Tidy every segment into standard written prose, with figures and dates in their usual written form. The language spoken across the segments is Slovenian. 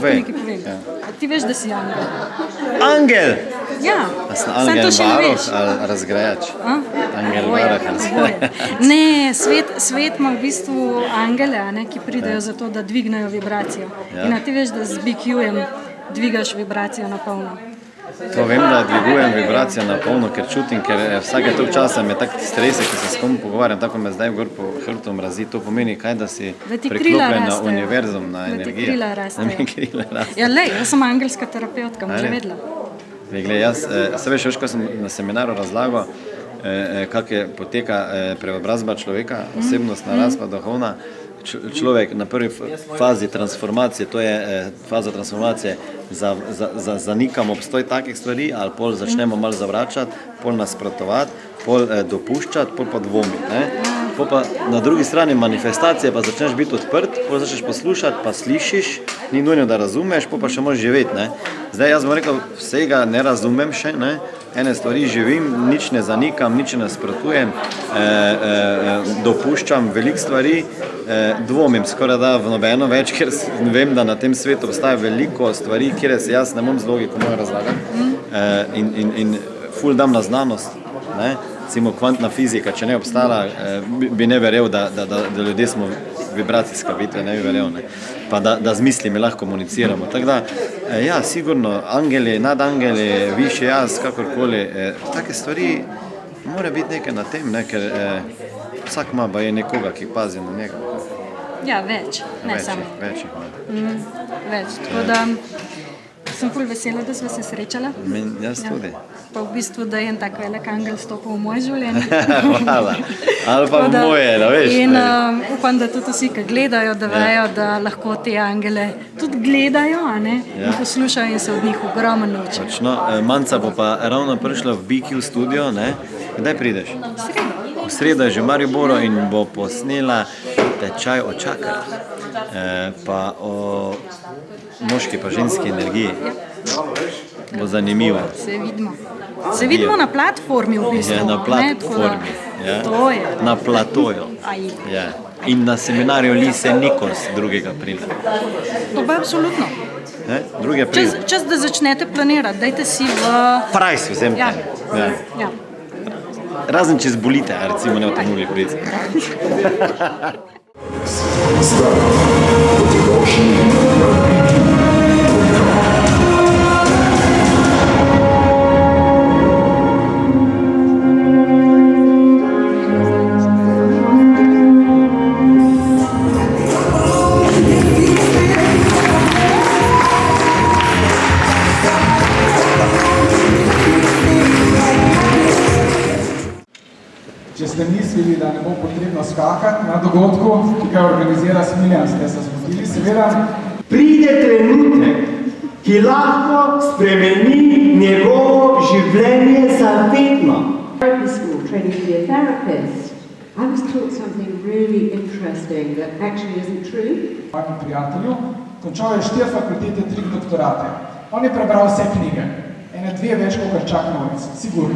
Nekaj povem. Ti veš, da si angel. Angel! Ja, Sam to še ne veš. Ali razgrajač? Angel varuh. Ne, svet ima v bistvu angele, ki pridejo zato, da dvignejo vibracijo. In ti veš, da z BQ-jem dvigaš vibracijo na polno. To vem, da dvigujem vibracijo na polno, ker čutim, ker vsake toliko časa me tak strese, ki se s kom pogovarjam, tako me zdaj gor po hrbtu mrazi. To pomeni kaj, da si priklopljen na univerzum, na energijo. Da ti krila rastejo. Da mi krila rastejo. Ja, lej, jaz sem angelska terapeutka, bom že vedela. Glej, jaz, se veš, ko sem na seminaru razlagal, kako poteka preobrazba človeka, osebnostna rast pa duhovna, človek na prvi fazi transformacije, to je faza transformacije, zanikamo obstoj takih stvari, ali pol začnemo malo zavračati, pol nasprotovati, pol dopuščati, pol pa dvomiti. Pol pa na drugi strani manifestacije pa začneš biti odprt, pol začneš poslušati, pa slišiš, ni nujno, da razumeš, pol pa še možeš živeti. Zdaj jaz bom rekel, vsega ne razumem še, ene stvari živim, nič ne zanikam, nič ne nasprotujem, dopuščam veliko stvari, dvomim skoraj da v nobeno več, ker vem, da na tem svetu obstaja veliko stvari, kjer se jaz ne bom z logiko mojo razlagati in ful dam na znanost, recimo kvantna fizika, če ne obstala, bi ne verjel, da ljudje smo vibracijska bitva, ne bi verjel, pa da z mislimi lahko komuniciramo. Tako da, ja, sigurno, angeli, nadangeli, višji jaz, kakorkoli, take stvari mora biti nekaj na tem, ker vsak ima baje nekoga, ki pazi na njega. Ja, več, ne samo. Več jih ima. Več, tako da sem ful vesela, da sva se srečala. Jaz tudi. Pa v bistvu, da je en tak velik angel stopil v moje življenje. Hvala. Ali pa v moje, da veš. In upam, da tudi vsi, ki gledajo, da vejo, da lahko te angele tudi gledajo, in poslušajo in se od njih ogromno naučijo. Točno. Manca bo pa ravno prišla v BQ studio, Kdaj prideš? V sredo je že v Mariboru in bo posnela tečaj o čakrah, pa o moški pa ženski energiji. Bo zanimivo. Se vidimo na platformi v bistvu. Ja, na platformi. To je. Na platoju. In na seminarju Lise Nikos 2. aprila. To pa je absolutno. 2. april. Čas, da začnete planirati, dajte si v... Price vzemite. Ja. Razen če zbolite, recimo ne v tem mogli priti. Če ste mislili, da ne bo potrebno skakati na dogodku, ki ga organizira Smiljan, ste se zgodili, seveda. Pride trenutek, ki lahko spremeni njegovo življenje zavedno. Therapy school, training to be a therapist, I was taught something really interesting that actually isn't true. Mojemu prijatelju, končal je 4 fakultete, 3 doktorate. On je prebral vse knjige, ene 2 več kot Čak Norris, sigurno.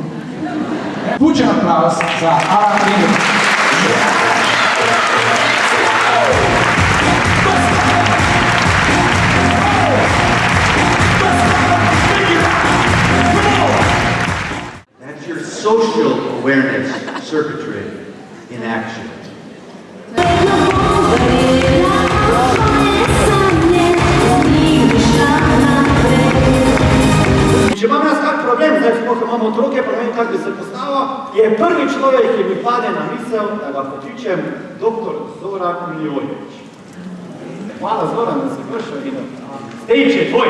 Bučen aplavz za Alan Green. That's your social awareness circuitry in action. Če imam jaz kak problem, zdaj smo, ko imamo otroke, pa ne vem, kak bi se postavil, je prvi človek, ki mi pade na misel, da ga pokličem dr. Zoran Miljojević. Hvala Zoran, da si prišel in stage je tvoj.